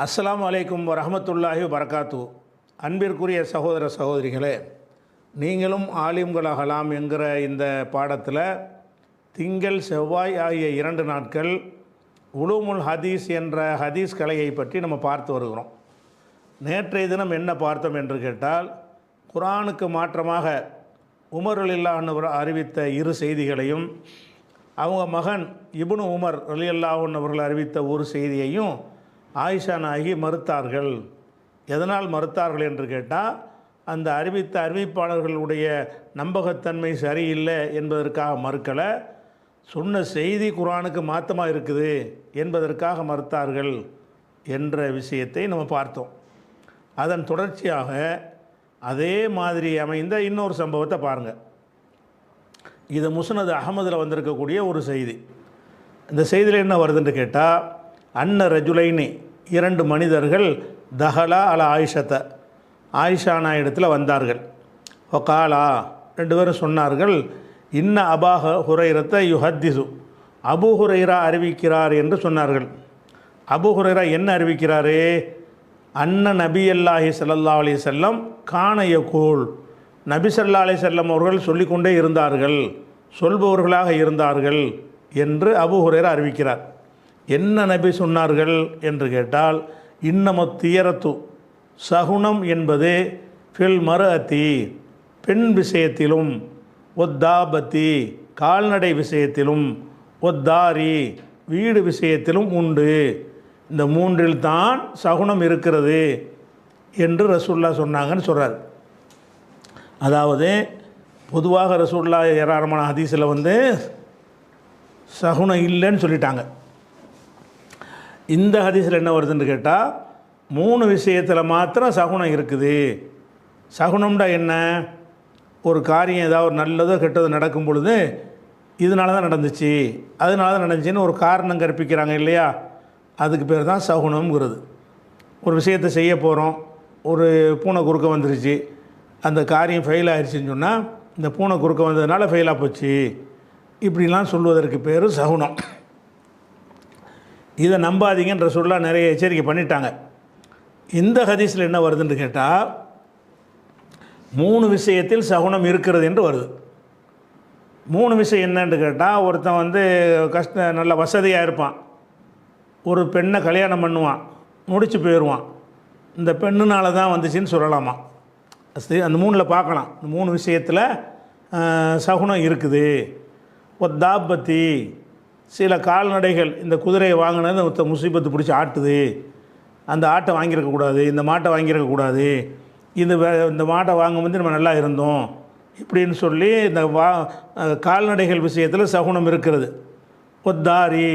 அஸ்ஸலாமு அலைக்கும் வரஹ்மத்துல்லாஹி வபரகாத்து. அன்பிற்குரிய சகோதர சகோதரிகளே, நீங்களும் ஆலிம்களாகலாம் என்கிற இந்த பாடத்தில் திங்கள் செவ்வாய் ஆகிய 2 நாட்கள் உலூமுல் ஹதீஸ் என்ற ஹதீஸ் கலையை பற்றி நம்ம பார்த்து வருகிறோம். நேற்றைய தினம் என்ன பார்த்தோம் என்று கேட்டால், குர்ஆனுக்கு மாற்றமாக உமர் ரலியல்லாஹு அன்ஹு அறிவித்த 2 செய்திகளையும், அவங்க மகன் இப்னு உமர் ரலியல்லாஹு அன்ஹு அவர்கள் அறிவித்த ஒரு செய்தியையும் ஆயிஷா நாயகி மறுத்தார்கள். எதனால் மறுத்தார்கள் என்று கேட்டால், அந்த அறிவித்த அறிவிப்பாளர்களுடைய நம்பகத்தன்மை சரியில்லை என்பதற்காக மறுக்கலை, சொன்ன செய்தி குர்ஆனுக்கு மாற்றமாக இருக்குது என்பதற்காக மறுத்தார்கள் என்ற விஷயத்தை நம்ம பார்த்தோம். அதன் தொடர்ச்சியாக அதே மாதிரி அமைந்த இன்னொரு சம்பவத்தை பாருங்கள். இது முஸ்னத் அஹமதில் வந்திருக்கக்கூடிய ஒரு செய்தி. இந்த செய்தியில் என்ன வருதுன்னு கேட்டால், அன்ன ரஜுலைனி 2 மனிதர்கள் தஹலா அல ஆயிஷத்தை ஆயிஷா நாயிடத்தில் வந்தார்கள். ஒகாலா 2 பேரும் சொன்னார்கள், இன்ன அபா ஹுரைரத்தை யுஹத்திசு, அபு ஹுரைரா அறிவிக்கிறார் என்று சொன்னார்கள். அபு ஹுரைரா என்ன அறிவிக்கிறாரு? அன்ன நபி அல்லாஹி ஸல்லல்லாஹு அலைஹி வஸல்லம் கான யகூல், நபி ஸல்லல்லாஹு அலைஹி வஸல்லம் அவர்கள் சொல்லிக்கொண்டே இருந்தார்கள், சொல்பவர்களாக இருந்தார்கள் என்று அபு ஹுரைரா அறிவிக்கிறார். என்ன நபி சொன்னார்கள் என்று கேட்டால், இன்னமத் தியரத்து, சகுனம் என்பது ஃபில் மர்அத்தி, பெண் விஷயத்திலும், ஒத்தாபத்தி, கால்நடை விஷயத்திலும், ஒத்தாரி, வீடு விஷயத்திலும் உண்டு. இந்த 3இல் தான் சகுனம் இருக்கிறது என்று ரசூலுல்லாஹ் சொன்னாங்கன்னு சொல்கிறார். அதாவது பொதுவாக ரசூலுல்லாஹ் ஏராளமான ஹதீஸில் சகுனம் இல்லைன்னு சொல்லிட்டாங்க. இந்த ஹதீஸில் என்ன வருதுன்னு கேட்டால், 3 விஷயத்தில் மாத்திரம் சகுனம் இருக்குது. சகுனம்டா என்ன? ஒரு காரியம் ஏதாவது ஒரு நல்லதோ கெட்டதோ நடக்கும் பொழுது, இதனால தான் நடந்துச்சு, அதனால தான் நடந்துச்சின்னு ஒரு காரணம் கற்பிக்கிறாங்க இல்லையா, அதுக்கு பேர் தான் சகுனம்ங்கிறது. ஒரு விஷயத்தை செய்ய போகிறோம், ஒரு பூனை குறுக்க வந்துருச்சு, அந்த காரியம் ஃபெயில் ஆயிடுச்சுன்னு சொன்னால், இந்த பூனை குறுக்க வந்ததுனால ஃபெயிலாக போச்சு, இப்படிலாம் சொல்வதற்கு பேர் சகுனம். இதை நம்பாதீங்கன்ற சொல்ல நிறைய எச்சரிக்கை பண்ணிட்டாங்க. இந்த ஹதீஸில் என்ன வருதுன்னு கேட்டால், 3 விஷயத்தில் சகுனம் இருக்கிறது என்று வருது. 3 விஷயம் என்னன்னு கேட்டால், ஒருத்தன் நல்ல வசதியாக இருப்பான், ஒரு பெண்ணை கல்யாணம் பண்ணுவான், முடிச்சு போயிடுவான், இந்த பெண்ணுனால தான் வந்துச்சுன்னு சொல்லலாமா. அந்த 3ல் பார்க்கலாம், இந்த 3 விஷயத்தில் சகுனம் இருக்குது. ஒத்தாபத்தி, சில கால்நடைகள், இந்த குதிரையை வாங்கினது முசீபத்து பிடிச்சி ஆட்டுது, அந்த ஆட்டை வாங்கியிருக்கக்கூடாது, இந்த மாட்டை வாங்கியிருக்கக்கூடாது, இந்த மாட்டை வாங்கும்போது நம்ம நல்லா இருந்தோம் இப்படின்னு சொல்லி இந்த கால்நடைகள் விஷயத்தில் சகுனம் இருக்கிறது. ஒத்தாரி,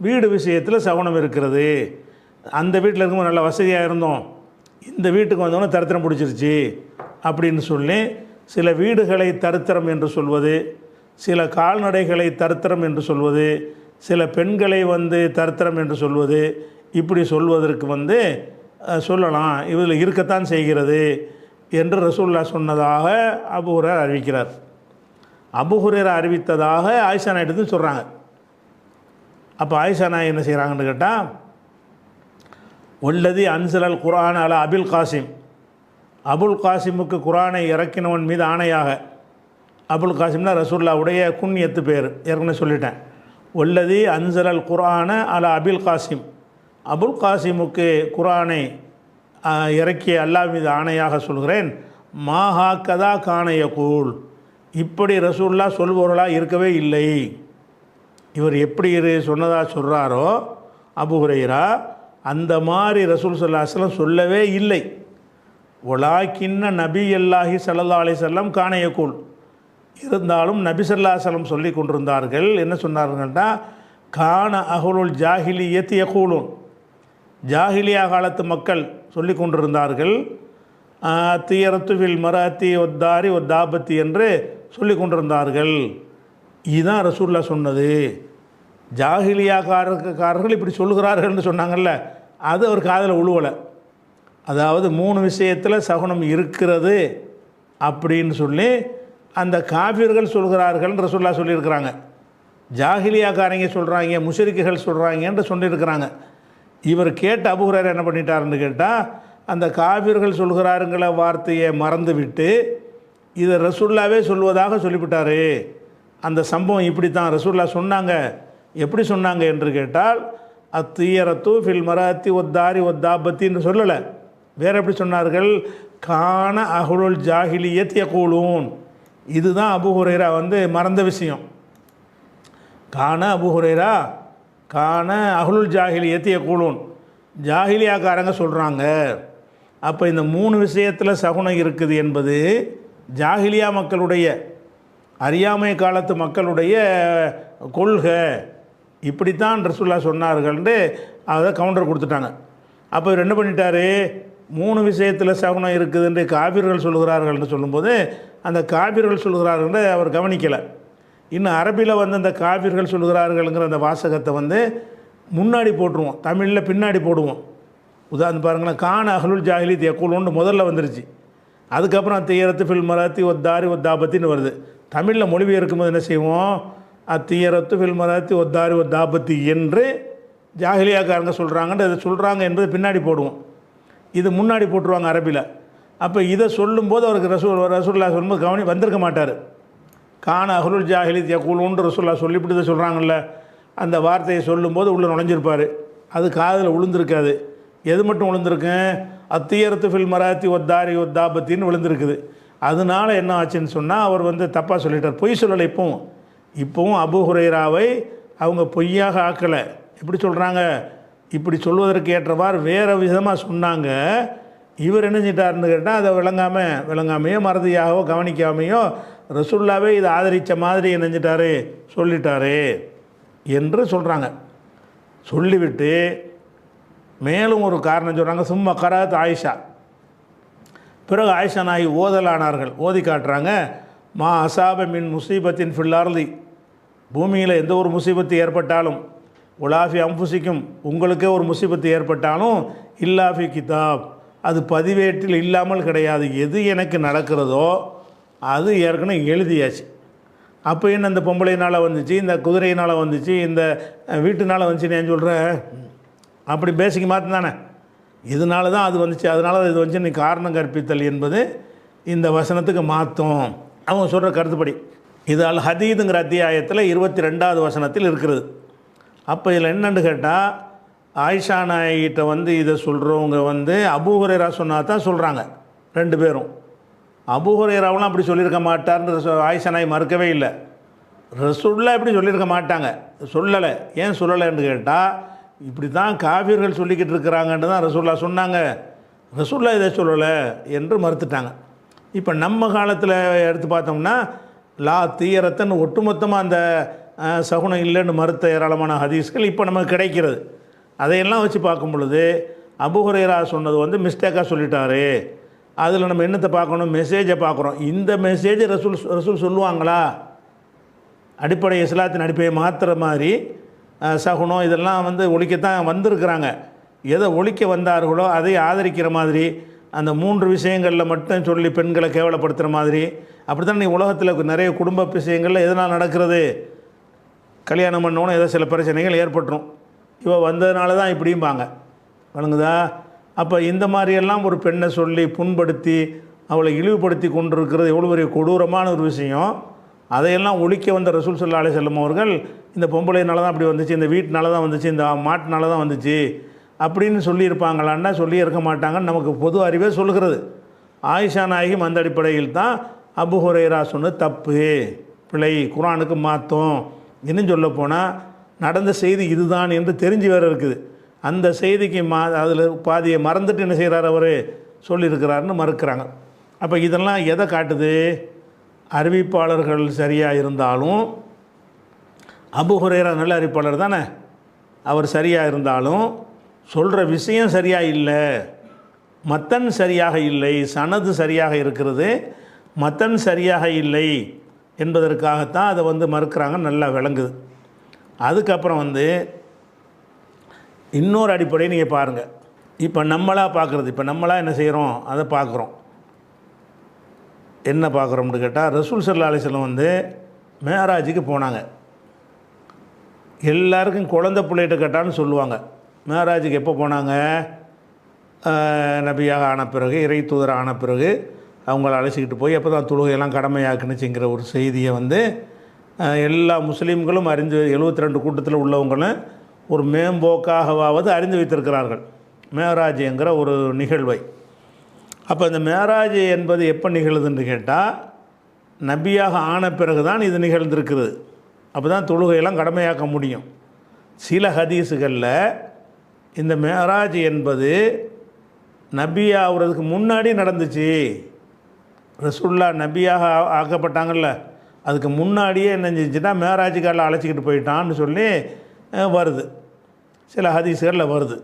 வீடு விஷயத்தில் சகுனம் இருக்கிறது. அந்த வீட்டில் இருக்கும்போது நல்லா வசதியாக இருந்தோம், இந்த வீட்டுக்கு வந்தோன்னே தரித்திரம் பிடிச்சிருச்சு அப்படின்னு சொல்லி சில வீடுகளை தரித்திரம் என்று சொல்வது, சில கால்நடைகளை தரித்திரம் என்று சொல்வது, சில பெண்களை தரித்திரம் என்று சொல்வது, இப்படி சொல்வதற்கு சொல்லலாம், இதில் இருக்கத்தான் செய்கிறது என்று ரசூலுல்லாஹ் சொன்னதாக அபூ ஹுரைரா அறிவிக்கிறார். அபூ ஹுரைரா அறிவித்ததாக ஆயிஷா நாயிடத்து சொல்கிறாங்க. அப்போ ஆயிஷா நாய் என்ன செய்கிறாங்கன்னு கேட்டால், வல்லதி அன்சலல் குர்ஆன் அலா அபுல் காசிம், அபுல் காசிமுக்கு குர்ஆனை இறக்கினவன் மீது ஆணையாக. அபுல் காசிம்னா ரசூலுல்லாஹ்வுடைய குன்யத்து பேர், ஏற்கனவே சொல்லிட்டேன். வல்லதி அன்சலல் குர்ஆன அலா அபுல் காசிம், அபுல் காசிமுக்கு குர்ஆனை இறக்கிய அல்லாஹ் மீது ஆணையாக சொல்கிறேன், மாஹா கதா கான யகூல், இப்படி ரசூலுல்லாஹ் சொல்பவர்களாக இருக்கவே இல்லை. இவர் எப்படி சொன்னதாக சொல்கிறாரோ அபூ ஹுரைரா, அந்த மாதிரி ரசூல் ஸல்லல்லாஹு அலைஹி வஸல்லம் சொல்லவே இல்லை. வலாக்கின்ன நபி அல்லாஹி ஸல்லல்லாஹு அலைஹி வஸல்லம் கான யகூல், இருந்தாலும் நபி ஸல்லல்லாஹு அலைஹி வஸல்லம் சொல்லி கொண்டிருந்தார்கள். என்ன சொன்னார்கள்னா, கான அஹ்லுல் ஜாஹிலியத்தி யகூலுன், ஜாஹிலியா காலத்து மக்கள் சொல்லி கொண்டிருந்தார்கள், தியரத்துவில் மராத்தி ஒத்தாரி ஒத்தாபத்தி என்று சொல்லி கொண்டிருந்தார்கள். இதுதான் ரசூலுல்லாஹ் சொன்னது. ஜாஹிலியாக்காரர்கள் இப்படி சொல்லுகிறார்கள்னு சொன்னாங்கல்ல, அது அவர் காதில் உழுவலை. அதாவது 3 விஷயத்தில் சகுனம் இருக்கிறது அப்படின்னு சொல்லி அந்த காஃபிர்கள் சொல்கிறார்கள் ரசூலுல்லாஹ் சொல்லியிருக்கிறாங்க. ஜாஹிலியாக்காரங்க சொல்கிறாங்க, முஷ்ரிக்குகள் சொல்கிறாங்கன்னு சொல்லியிருக்கிறாங்க. இவர் கேட்ட அபூ ஹுரைரா என்ன பண்ணிட்டாருன்னு கேட்டால், அந்த காபிர்கள் சொல்கிறாருங்கிற வார்த்தையை மறந்து விட்டு இதை ரசூல்லாவே சொல்வதாக சொல்லிவிட்டார். அந்த சம்பவம் இப்படி தான் ரசூல்லா சொன்னாங்க. எப்படி சொன்னாங்க என்று கேட்டால், அத்தியரத்து ஃபில் மராத்தி ஒத்தாரி ஒத்தாபத்தின்னு சொல்லலை. வேறு எப்படி சொன்னார்கள்? கான அஹ்லுல் ஜாஹிலியத் யகூலூன். இதுதான் அபூ ஹுரைரா மறந்த விஷயம். கான அபூ ஹுரைரா கான அஹ்லுல் ஜாஹிலியத் யகூலூன், ஜாஹிலியாக்காரங்க சொல்கிறாங்க. அப்போ இந்த 3 விஷயத்தில் சகுனம் இருக்குது என்பது ஜாஹிலியா மக்களுடைய அறியாமை காலத்து மக்களுடைய கொள்கை. இப்படித்தான் ரசூல்லா சொன்னார்கள்னு அதை கவுண்டர் கொடுத்துட்டாங்க. அப்போ இவர் என்ன பண்ணிட்டார்? 3 விஷயத்தில் சகுனம் இருக்குதுன்று காபிர்கள் சொல்கிறார்கள்னு சொல்லும்போது அந்த காபிர்கள் சொல்கிறார்கள்னு அவர் கவனிக்கலை. இன்னும் அரபியில் அந்த காபிர்கள் சொல்கிறார்கள்ங்கிற அந்த வாசகத்தை முன்னாடி போட்டுருவோம், தமிழில் பின்னாடி போடுவோம். உதாரணம் பாருங்களேன், கான அஹ்லுல் ஜாஹிலியத் யகூலூன் முதல்ல வந்துருச்சு. அதுக்கப்புறம் தீயரத்து ஃபில் மராத்தி ஒத்தாரி ஒத்தாபத்தின்னு வருது. தமிழில் மொழிபெயர்க்கும் போது என்ன செய்வோம்? அத்தீயரத்து ஃபில் மராத்தி ஒத்தாரி ஒத்தாபத்தி என்று ஜாஹிலியாக்காரங்க சொல்கிறாங்கன்னு அதை சொல்கிறாங்க என்பது பின்னாடி போடுவோம். இது முன்னாடி போட்டுருவாங்க அரபியில். அப்போ இதை சொல்லும்போது அவருக்கு ரசூல்லா சொல்லும்போது வந்திருக்க மாட்டார். கான அஹ்லுல் ஜாஹிலியத் யகூலூன் ரசூல்லா சொல்லிவிட்டு இதை சொல்கிறாங்கல்ல, அந்த வார்த்தையை சொல்லும்போது உள்ளே நுழைஞ்சிருப்பார். அது காதில் விழுந்திருக்காது. எது மட்டும் விழுந்திருக்கேன்? அத்தியரத்து ஃபில் மராத்தி ஒத்தாரி ஒத்தாபத்தின்னு விழுந்திருக்குது. அதனால என்ன ஆச்சுன்னு சொன்னால் அவர் தப்பாக சொல்லிட்டார், பொய் சொல்லலை. இப்போவும் அபூ ஹுரைராவை அவங்க பொய்யாக ஆக்கலை. எப்படி சொல்கிறாங்க? இப்படி சொல்வதற்கு ஏற்றவாறு வேறு விதமாக சொன்னாங்க. இவர் என்ன செஞ்சிட்டாருன்னு கேட்டால் அதை விளங்காமையோ மறதியாகவோ கவனிக்காமையோ ரசூல்லாவே இதை ஆதரித்த மாதிரி என்ன செஞ்சிட்டாரு சொல்லிட்டாரு என்று சொல்கிறாங்க. சொல்லிவிட்டு மேலும் ஒரு காரணம் சொல்கிறாங்க. சும்மா கராத் ஆயிஷா, பிறகு ஆயிஷா நாயகி ஓதலானார்கள். ஓதி காட்டுறாங்க. மா அசாப மின் முசீபத்தின் ஃபில்லார்லி, பூமியில் எந்த ஒரு முசீபத்து ஏற்பட்டாலும், உலாஃபி அம்புசிக்கும் உங்களுக்கே ஒரு முசீபத்து ஏற்பட்டாலும், இல்லாஃபி கிதாப் அது பதிவேட்டில் இல்லாமல் கிடையாது. எது எனக்கு நடக்கிறதோ அது ஏற்கனவே எழுதியாச்சு. அப்போ என்ன இந்த பொம்பளையினால் வந்துச்சு, இந்த குதிரையினால் வந்துச்சு, இந்த வீட்டுனால் வந்துச்சுன்னு ஏன் சொல்கிறேன்? அப்படி பேசிக்க மாற்றம் தானே. இதனால தான் அது வந்துச்சு, அதனால இது வந்துச்சு, நீ காரணம் கற்பித்தல் என்பது இந்த வசனத்துக்கு மாற்றும். அவங்க சொல்கிற கருத்துப்படி இது அல் ஹதீதுங்கிற அத்தியாயத்தில் 22வது வசனத்தில் இருக்கிறது. அப்போ இதில் என்னென்னு கேட்டால், ஆயிஷா நாயகிட்ட இதை சொல்கிறவங்க அபூ ஹுரைரா சொன்னால் தான் சொல்கிறாங்க 2 பேரும். அபூ ஹுரைராவெலாம் அப்படி சொல்லியிருக்க மாட்டார்னு ஆயிஷா நாயகி மறுக்கவே இல்லை. ரசூல்லா இப்படி சொல்லியிருக்க மாட்டாங்க, சொல்லலை. ஏன் சொல்லலைன்னு கேட்டால், இப்படி தான் காபிர்கள் சொல்லிக்கிட்டு இருக்கிறாங்கன்னு தான் ரசூல்லா சொன்னாங்க, ரசூல்லா இதை சொல்லலை என்று மறுத்துட்டாங்க. இப்போ நம்ம காலத்தில் எடுத்து பார்த்தோம்னா லா தீயரத்தன் ஒட்டுமொத்தமாக அந்த சகுனம் இல்லைன்னு மறுத்த ஏராளமான ஹதீஸ்கள் இப்போ நமக்கு கிடைக்கிறது. அதையெல்லாம் வச்சு பார்க்கும் பொழுது அபூ ஹுரைரா சொன்னது மிஸ்டேக்காக சொல்லிட்டாரு. அதில் நம்ம என்னத்தை பார்க்கணும்? மெசேஜை பார்க்குறோம். இந்த மெசேஜ் ரசூல் சொல்லுவாங்களா? அடிப்படை இஸ்லாத்தின் அடிப்படையை மாற்றுற மாதிரி சகுனம் இதெல்லாம் ஒழிக்கத்தான் வந்திருக்கிறாங்க. எதை ஒழிக்க வந்தார்களோ அதை ஆதரிக்கிற மாதிரி, அந்த 3 விஷயங்களில் மட்டும் சொல்லி பெண்களை கேவலப்படுத்துகிற மாதிரி, அப்படி தான் நீ உலகத்தில் நிறைய குடும்ப விஷயங்களில் எதனால் நடக்கிறது? கல்யாணம் பண்ணோன்னு ஏதோ சில பிரச்சனைகள் ஏற்பட்டுரும். இவள் வந்ததுனால தான் இப்படிம்பாங்க, வணங்குதா? அப்போ இந்த மாதிரியெல்லாம் ஒரு பெண்ணை சொல்லி புண்படுத்தி அவளை இழிவுபடுத்தி கொண்டிருக்கிறது எவ்வளோ பெரிய கொடூரமான ஒரு விஷயம். அதையெல்லாம் ஒழிக்க வந்த ரசூல் ஸல்லல்லாஹு அலைஹி வஸல்லம் அவர்கள் இந்த பொம்பளைனால தான் அப்படி வந்துச்சு, இந்த வீட்டினால தான் வந்துச்சு, இந்த மாட்டினால தான் வந்துச்சு அப்படின்னு சொல்லியிருப்பாங்களான்னா சொல்லி இருக்க மாட்டாங்கன்னு நமக்கு பொது அறிவே சொல்லுகிறது. ஆயிஷா நாயகி அந்த அடிப்படையில் தான் அபூ ஹுரைரா சொன்னது தப்பு, பிழை, குர்ஆனுக்கு மாற்றோம். இன்னும் சொல்ல போனால் நடந்த செய்தி இதுதான் என்று தெரிஞ்சு வேறு இருக்குது. அந்த செய்திக்கு அதில் பாதியை மறந்துட்டு என்ன செய்கிறார் அவர் சொல்லியிருக்கிறாருன்னு மறுக்கிறாங்க. அப்போ இதெல்லாம் எதை காட்டுது? அறிவிப்பாளர்கள் சரியாக இருந்தாலும், அபூ ஹுரைரா நல்ல அறிவிப்பாளர் தானே, அவர் சரியாக இருந்தாலும் சொல்கிற விஷயம் சரியாக இல்லை, மத்தன் சரியாக இல்லை, சனது சரியாக இருக்கிறது, மத்தன் சரியாக இல்லை என்பதற்காகத்தான் அதை மறுக்கிறாங்க. நல்லா விளங்குது. அதுக்கப்புறம் இன்னொரு அடிப்படையை நீங்கள் பாருங்கள். இப்போ நம்மளாக பார்க்குறது, இப்போ நம்மளாக என்ன செய்கிறோம் அதை பார்க்குறோம். என்ன பார்க்குறோம்னு கேட்டால், ரசூல் ஸல்லல்லாஹு அலைஹி வஸல்லம் மேராஜுக்கு போனாங்க. எல்லாருக்கும் குழந்தை பிள்ளைகிட்ட கேட்டான்னு சொல்லுவாங்க. மேராஜுக்கு எப்போ போனாங்க? நபியாக ஆன பிறகு, இறை தூதர் ஆன பிறகு அவங்கள அழைச்சிக்கிட்டு போய் அப்போ தான் தொழுகையெல்லாம் கடமையாக்குனுச்சுங்கிற ஒரு செய்தியை வந்து எல்லா முஸ்லீம்களும் அறிந்து 72 கூட்டத்தில் உள்ளவங்களும் ஒரு மேம்போக்காகவாவது அறிந்து வைத்திருக்கிறார்கள் மேராஜ் என்கிற ஒரு நிகழ்வை. அப்போ இந்த மேராஜ் என்பது எப்போ நிகழுதுன்னு கேட்டால் நபியாக ஆன பிறகு தான் இது நிகழ்ந்திருக்குது. அப்போ தான் தொழுகையெல்லாம் கடமையாக்க முடியும். சில ஹதீஸுகளில் இந்த மேராஜ் என்பது நபி ஆகிறதுக்கு முன்னாடி நடந்துச்சு. ரசூல்லா நபியாக ஆக்கப்பட்டாங்கல்ல, அதுக்கு முன்னாடியே என்ன செஞ்சுன்னா மேராஜுக்கால அழைச்சிக்கிட்டு போயிட்டான்னு சொல்லி வருது, சில ஹதீஸுகளில் வருது.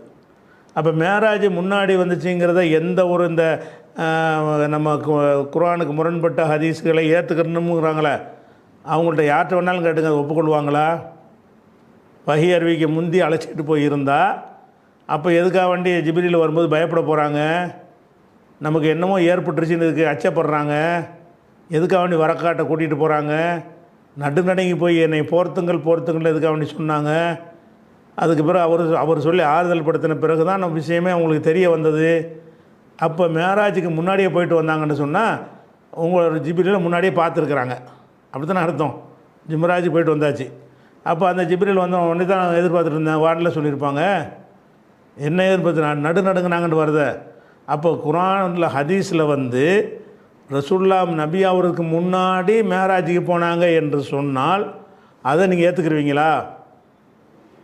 அப்போ மேராஜ் முன்னாடி வந்துச்சுங்கிறத எந்த ஒரு இந்த நம்ம குர்ஆனுக்கு முரண்பட்ட ஹதீஸுகளை ஏற்றுக்கணுங்கிறாங்களே, அவங்கள்ட்ட யார்கிட்ட வேணாலும் கேட்டுங்க, அதை ஒப்புக்கொள்வாங்களா? வஹி அறிவிக்க முந்தி அழைச்சிக்கிட்டு போயிருந்தால் அப்போ எதுக்காக வேண்டி ஜிப்ரீல் வரும்போது பயப்பட போகிறாங்க? நமக்கு என்னமோ ஏற்பட்டுருச்சுன்னு இதுக்கு அச்சப்படுறாங்க. எதுக்காக வேண்டி வரக்காட்டை கூட்டிகிட்டு போகிறாங்க? நடுநடங்கி போய் என்னை போர்த்துங்கள் எதுக்காக வேண்டி சொன்னாங்க? அதுக்கு பிறகு அவர் சொல்லி ஆறுதல் படுத்தின பிறகு தான் நம்ம விஷயமே அவங்களுக்கு தெரிய வந்தது. அப்போ மேராஜுக்கு முன்னாடியே போயிட்டு வந்தாங்கன்னு சொன்னால் உங்களோட ஜிப்ரீல் முன்னாடியே பார்த்துருக்குறாங்க, அப்படி தானே அர்த்தம். ஜிம்ராஜ் போயிட்டு வந்தாச்சு. அப்போ அந்த ஜிப்ரீல் வந்து ஒன்றே தான் எதிர்பார்த்துட்டு இருந்தேன் வார்டில் சொல்லியிருப்பாங்க. என்ன எதிர்பார்த்து நடுநடுங்கினாங்கன்னு வருது. அப்போ குர்ஆனில் ஹதீஸில் வந்து ரசூல்லா நபி அவருக்கு முன்னாடி மேராஜுக்கு போனாங்க என்று சொன்னால் அதை நீங்கள் ஏற்றுக்குருவீங்களா?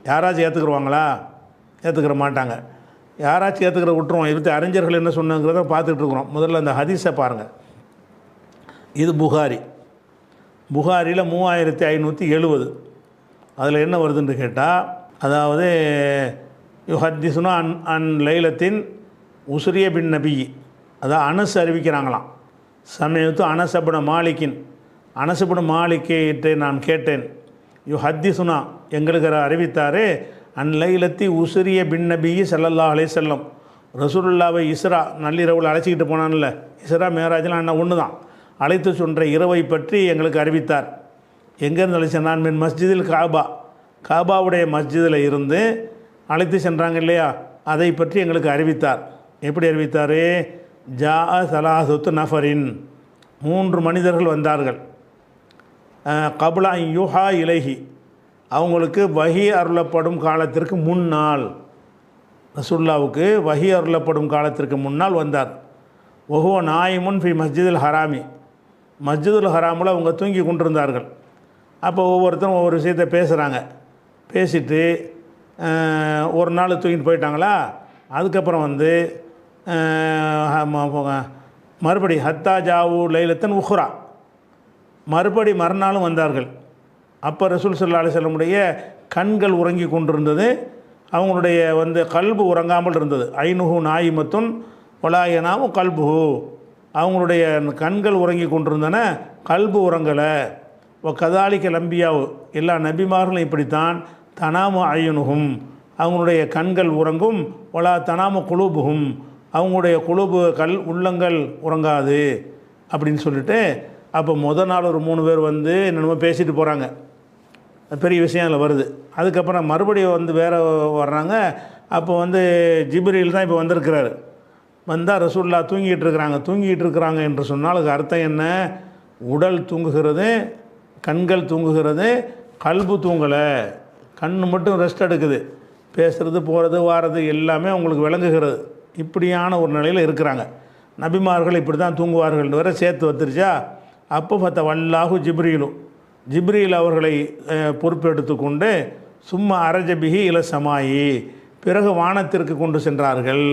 யாராச்சும் ஏற்றுக்குருவாங்களா? ஏற்றுக்கிற மாட்டாங்க. யாராச்சும் ஏற்றுக்கிற விட்டுருவோம். இதுக்கு அறிஞர்கள் என்ன சொன்னாங்கிறத பார்த்துட்டு இருக்கிறோம். முதல்ல அந்த ஹதீஸை பாருங்கள். இது புகாரியில் 3570. அதில் என்ன வருதுன்னு கேட்டால், அதாவது யுஹத்திசுனா அன் லைலத்தின் உஸ்ரிய பின் நபி, அதாவது அனஸ் அறிவிக்கிறாங்களாம். சமயத்து அனசபுன மாலிக்கின், அனசபுன மாலிக்கிட்ட நான் கேட்டேன். யுஹத்திசுனா எங்களுக்கு அறிவித்தாரே, அன் லைலத்தி உஸ்ரிய பின் நபி ஸல்லல்லாஹு அலைஹி வஸல்லம், ரசூலுல்லாவை இஸ்ரா நள்ளிரவில் அழைச்சிக்கிட்டு போனான்ல, இஸ்ரா மேராஜ்லாம் என்ன ஒன்று தான், அழைத்து சொன்ற இரவை பற்றி எங்களுக்கு அறிவித்தார். எங்கேருந்து அழைச்சேன்? நான் மின் மஸ்ஜிதில் காபாவுடைய மஸ்ஜிதில் இருந்து அழைத்து சென்றாங்க இல்லையா, அதை பற்றி எங்களுக்கு அறிவித்தார். எப்படி அறிவித்தார்? ஜா சலாசத்து நஃபரின், 3 மனிதர்கள் வந்தார்கள். கபுலா யுஹா இலைஹி, அவங்களுக்கு வஹி அருளப்படும் காலத்திற்கு முன்னால், ரசூலுல்லாவுக்கு வஹி அருளப்படும் காலத்திற்கு முன்னால் வந்தார். ஒஹோ நாயிமுன் ஃபி மஸ்ஜிதுல் ஹராமி, மஸ்ஜிதுல் ஹராமில் அவங்க தூங்கி கொண்டிருந்தார்கள். அப்போ ஒவ்வொருத்தரும் ஒவ்வொரு விஷயத்தை பேசுகிறாங்க. பேசிட்டு ஒரு நாள் தூங்கிட்டு போயிட்டாங்களா, அதுக்கப்புறம் வந்து மறுபடி ஹத்தா ஜாவு லைலத்தன் உஹ்ரா, மறுநாளும் வந்தார்கள். அப்போ ரசூல் ஸல்லல்லாஹு அலைஹி வஸல்லமுடைய கண்கள் உறங்கி கொண்டிருந்தது, அவங்களுடைய வந்து கல்பு உறங்காமல் இருந்தது. ஐனுஹு நாயிமத்துன் வலாயனாவும் கல்புஹு, அவங்களுடைய கண்கள் உறங்கி கொண்டிருந்தன, கல்பு உறங்கலை. கதாலிக்க லம்பியாவு, எல்லா நபிமார்களும் இப்படித்தான். தனாமு ஐயுனுகும், அவங்களுடைய கண்கள் உறங்கும். வலா தனாமு குலூபுகும், அவங்களுடைய குலூபு உள்ளங்கள் உறங்காது அப்படின்னு சொல்லிட்டு, அப்போ நாள் ஒரு 3 பேர் வந்து என்னென்னமோ பேசிட்டு போகிறாங்க. பெரிய விஷயம் அதில் வருது. அதுக்கப்புறம் மறுபடியும் வந்து வேறு வர்றாங்க. அப்போ வந்து ஜிப்ரீல் தான் இப்போ வந்திருக்கிறாரு. வந்தால் ரசூலுல்லாஹ் தூங்கிட்டு இருக்கிறாங்க என்று சொன்னால் அதுக்கு அர்த்தம் என்ன? உடல் தூங்குகிறது, கண்கள் தூங்குகிறது, கல்பு தூங்கலை. கண் மட்டும் ரெஸ்ட் எடுக்குது, பேசுகிறது போகிறது வாரது எல்லாமே அவங்களுக்கு விளங்குகிறது. இப்படியான ஒரு நிலையில் இருக்கிறாங்க. நபிமார்கள் இப்படி தான் தூங்குவார்கள் வேற சேர்த்து வந்துருச்சா. அப்போ பார்த்த வல்லாஹு ஜிப்ரீல் அவர்களை பொறுப்பெடுத்து கொண்டு சும்மா அரஜபிஹி இல சமாயி, பிறகு வானத்திற்கு கொண்டு சென்றார்கள்.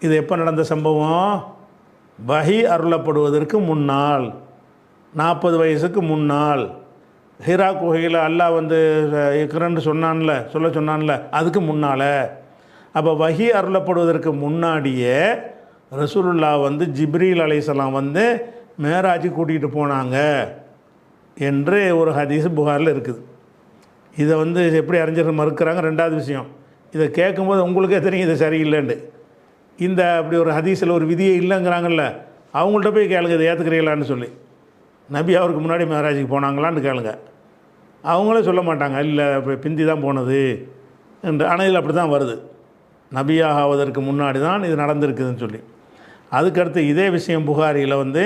இது எப்போ நடந்த சம்பவம்? வஹி அருளப்படுவதற்கு முன்னால், 40 வயசுக்கு முன்னால், ஹிரா குகையில் அல்லாஹ் வந்து இக்ரன்னு சொன்னான்ல அதுக்கு முன்னால். அப்போ வஹி அருளப்படுவதற்கு முன்னாடியே ரசூலுல்லாஹ் வந்து ஜிப்ரீல் அலைஹிஸ்ஸலாம் வந்து மேராஜி கூட்டிகிட்டு போனாங்க என்று ஒரு ஹதீஸ் புகாரில் இருக்குது. இதை வந்து எப்படி அறிஞர்கள் மறுக்கிறாங்க? 2வது விஷயம், இதை கேட்கும்போது உங்களுக்கே தெரியும் இது சரியில்லைண்டு. இந்த அப்படி ஒரு ஹதீஸில் ஒரு விதியே இல்லைங்கிறாங்கல்ல, அவங்கள்ட்ட போய் கேளுங்க இதை ஏற்றுக்கிறீங்களான்னு சொல்லி. நபி அவருக்கு முன்னாடி மேராஜுக்கு போனாங்களான்னு கேளுங்க. அவங்களே சொல்ல மாட்டாங்க, இல்லை இப்போ பிந்தி தான் போனது என்று. ஆனால் இதில் அப்படி தான் வருது, நபியாக ஆவதற்கு முன்னாடி தான் இது நடந்திருக்குதுன்னு சொல்லி. அதுக்கடுத்து இதே விஷயம் புகாரியில் வந்து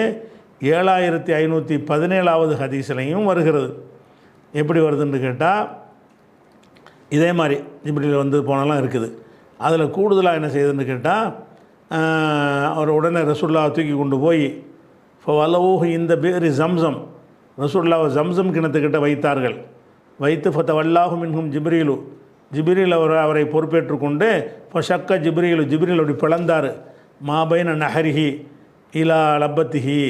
7517வது ஹதீஸ்லையும் வருகிறது. எப்படி வருதுன்னு கேட்டால், இதே மாதிரி ஜிப்ரீல் வந்து போனலாம் இருக்குது. அதில் கூடுதலாக என்ன செய்யுதுன்னு கேட்டால், அவர் உடனே ரசூலுல்லாஹ் தூக்கி கொண்டு போய் வலவூஹு இந்த பேரி ஜம்சம், ரசூலுல்லாஹ் ஜம்சம் கிணத்துக்கிட்ட வைத்தார்கள். வைத்து ஃபதவல்லாஹு மின்ஹும் ஜிப்ரீலு, ஜிப்ரீல் அவரை பொறுப்பேற்று கொண்டு ஃபஷக்க ஜிப்ரீலு, ஜிப்ரீல் அப்படி பிளந்தார். மாபைன நஹரிஹி இலா லப்பத்திஹி,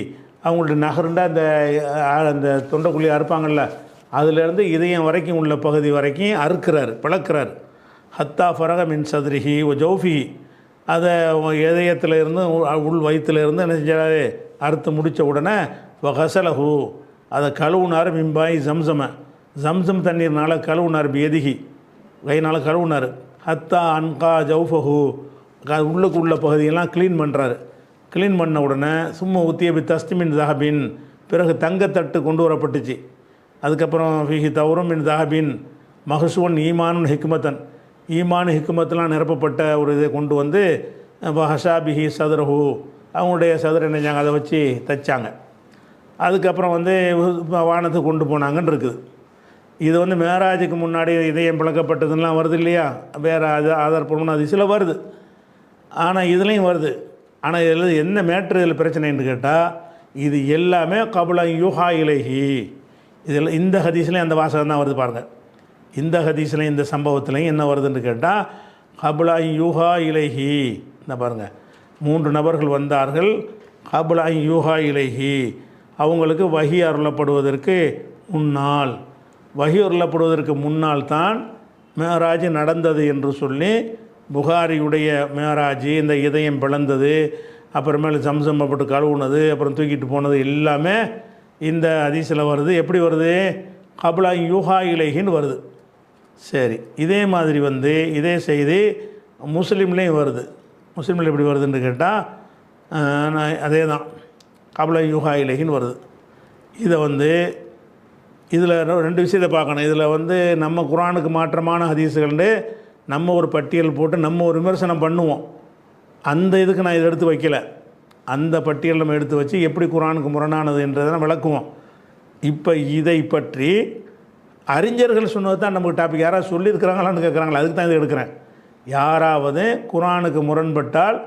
அவங்களுடைய நகருண்டா அந்த தொண்டைக்குள்ளி அறுப்பாங்கள்ல, அதிலேருந்து இதயம் வரைக்கும் உள்ள பகுதி வரைக்கும் அறுக்கிறார், பிளக்கிறார். ஹத்தா ஃபரக மின் சதுரிஹி ஒ ஜௌஃபி, அதை இதயத்தில் இருந்து உள் வயிற்றில் இருந்து என்ன செஞ்சாரு, அறுத்து முடித்த உடனே வகசலஹு, அதை கழுவுனார். மிம்பாய் ஜம்சம, ஜம்சம் தண்ணீர்னால் கழுவுனார். பியதிகி, கையினால் கழுவுனார். ஹத்தா அன்கா ஜௌஃபஹு, உள்ளுக்கு உள்ள பகுதியெல்லாம் க்ளீன் பண்ணுறாரு. க்ளீன் பண்ண உடனே சும்மா உத்தியபி தஸ்திமின் தஹபின், பிறகு தங்கத்தட்டு கொண்டு வரப்பட்டுச்சு. அதுக்கப்புறம் ஃபிஹி தௌரும் மின் தஹபின் மஹசூன் ஈமானுன் ஹிக்மத்தன், ஈமான் ஹிக்மத்தெலாம் நிரப்பப்பட்ட ஒரு இதை கொண்டு வந்து ஹஷாபிஹி சதுரஹு, அவங்களுடைய சதுர நினைஞ்சாங்க, அதை வச்சு தைச்சாங்க. அதுக்கப்புறம் வந்து வானத்துக்கு கொண்டு போனாங்கன்னு இருக்குது. இது வந்து மேராஜுக்கு முன்னாடி இதயம் பிளக்கப்பட்டதுலாம் வருது இல்லையா, வேறு அது ஆதாரப்பூர்வமான அதிசயில் வருது. ஆனால் இதுலேயும் வருது. ஆனால் இதில் என்ன மேட்ரு, இதில் பிரச்சனைன்னு கேட்டால், இது எல்லாமே கபுல யூஹா இலைஹி, இதில் இந்த ஹதீஸ்லேயும் அந்த வாசகம் தான் வருது பாருங்கள். இந்த ஹதீஸ்லையும் இந்த சம்பவத்துலையும் என்ன வருதுன்னு கேட்டால், கபுல யூஹா இலைஹி, இந்த பாருங்கள், 3 நபர்கள் வந்தார்கள். கபுல யூஹா இலைஹி, அவங்களுக்கு வஹி அருளப்படுவதற்கு முன்னால், வஹி அருளப்படுவதற்கு முன்னால் தான் மேராஜ் நடந்தது என்று சொல்லி புகாரியுடைய மேராஜ், இந்த இதயம் பிளந்தது, அப்புறமேல சம்சம் போட்டு கழுவுனது, அப்புறம் தூக்கிட்டு போனது எல்லாமே இந்த ஹதீஸில் வருது. எப்படி வருது, கபுல யூஹா இலைஹின்னு வருது. சரி, இதே மாதிரி வந்து இதே செய்தி முஸ்லீம்லேயும் வருது. முஸ்லீமில் எப்படி வருதுன்னு கேட்டால், அதே தான் கபுல யூஹா இலைஹின்னு வருது. இதை வந்து இதில் 2 விஷயத்தை பார்க்கணும். இதில் வந்து நம்ம குர்ஆனுக்கு மாற்றமான ஹதீஸுகள்னு நம்ம ஒரு பட்டியல் போட்டு நம்ம ஒரு விமர்சனம் பண்ணுவோம். அந்த இதுக்கு நான் இதை எடுத்து வைக்கலை. அந்த பட்டியல் நம்ம எடுத்து வச்சு எப்படி குர்ஆனுக்கு முரணானது என்றதை நம்ம விளக்குவோம். இப்போ இதை பற்றி அறிஞர்கள் சொன்னது தான் நமக்கு டாபிக். யாராவது சொல்லியிருக்கிறாங்களான்னு கேட்குறாங்களா, அதுக்கு தான் இதை எடுக்கிறேன். யாராவது குர்ஆனுக்கு முரண்பட்டால்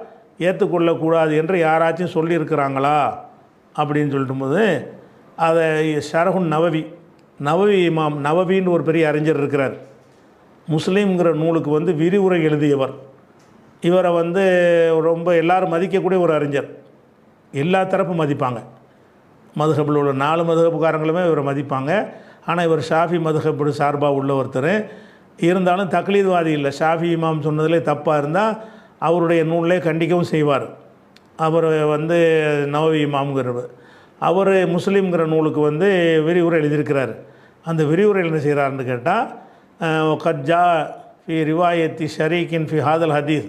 ஏற்றுக்கொள்ளக்கூடாது என்று யாராச்சும் சொல்லியிருக்கிறாங்களா அப்படின்னு சொல்லிட்டு போது, அதை ஷரஹுன் நவவி, நவவி இமாம் நவவின்னு ஒரு பெரிய அறிஞர் இருக்கிறார். முஸ்லீம்ங்கிற நூலுக்கு வந்து விரிவுரை எழுதியவர். இவரை வந்து ரொம்ப எல்லோரும் மதிக்கக்கூடிய ஒரு அறிஞர். எல்லா தரப்பும் மதிப்பாங்க. மதுஹபில் உள்ள 4 மதுஹபுக்காரங்களுமே இவரை மதிப்பாங்க. ஆனால் இவர் ஷாஃபி மதுஹபு சார்பாக உள்ள ஒருத்தர். இருந்தாலும் தக்லீத்வாதி இல்லை. ஷாஃபி இமாம் சொன்னதிலே தப்பாக இருந்தால் அவருடைய நூலிலே கண்டிக்கவும் செய்வார். அவர் வந்து நவவி இமாம்ங்கிறவர். அவர் முஸ்லீம்ங்கிற நூலுக்கு வந்து விரிவுரை எழுதியிருக்கிறார். அந்த விரிவுரையில் என்ன செய்கிறாருன்னு கேட்டால், கஜ்ஜா ஃபி ரிவாயத்தி ஷரீக்கின் ஃபி ஹாதல் ஹதீஸ்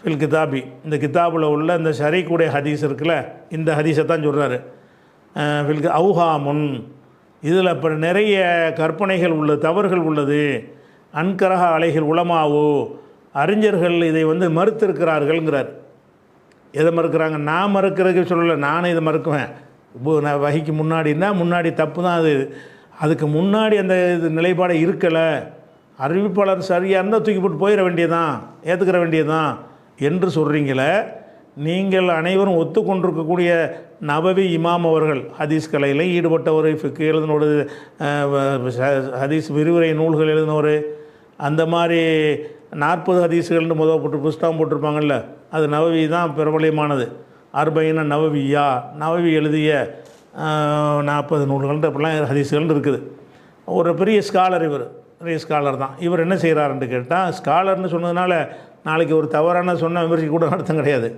ஃபில் கிதாபி, இந்த கிதாபில் உள்ள இந்த ஷரீக்குடைய ஹதீஸ் இருக்குல்ல, இந்த ஹதீஸை தான் சொல்கிறாரு. ஃபில் அவுஹாமுன், இதில் இப்போ நிறைய கற்பனைகள் உள்ளது, தவறுகள் உள்ளது. அன்கரஹ அலைகள் உலமாவோ, அறிஞர்கள் இதை வந்து மறுத்திருக்கிறார்கள்ங்கிறார். எதை மறுக்கிறாங்க, நான் மறுக்கிறதுக்கு சொல்லலை, நானும் இதை மறுக்குவேன். நான் வகைக்கு முன்னாடின்னா முன்னாடி தப்பு தான் அது. அதுக்கு முன்னாடி அந்த இது நிலைப்பாடை இருக்கலை. அறிவிப்பாளர் சரியாக இருந்தால் தூக்கி போட்டு போயிட வேண்டியதான், ஏற்றுக்கிற வேண்டியதான் என்று சொல்கிறீங்களே. நீங்கள் அனைவரும் ஒத்துக்கொண்டிருக்கக்கூடிய நவவி இமாம் அவர்கள் ஹதீஸ் கலையில் ஈடுபட்டவர், ஃபிக்கு எழுதினோரு, ஹதீஸ் விரிவுரை நூல்கள் எழுதினவர், அந்த மாதிரி 40 ஹதீஸுகள்னு போட்டு புஸ்தகம் போட்டிருப்பாங்கள்ல, அது நவவி தான் பிரபலியமானது. அர்பைன நவவியா, நவவி எழுதிய 40 நூல்கள் அப்படிலாம் ஹதீஸுகள் இருக்குது. ஒரு பெரிய ஸ்காலர், இவர் பெரிய ஸ்காலர் தான். இவர் என்ன செய்கிறாருன்னு கேட்டால், ஸ்காலர்னு சொன்னதுனால நாளைக்கு ஒரு தவறான சொன்ன விமர்சிக்க கூட அர்த்தம் கிடையாது.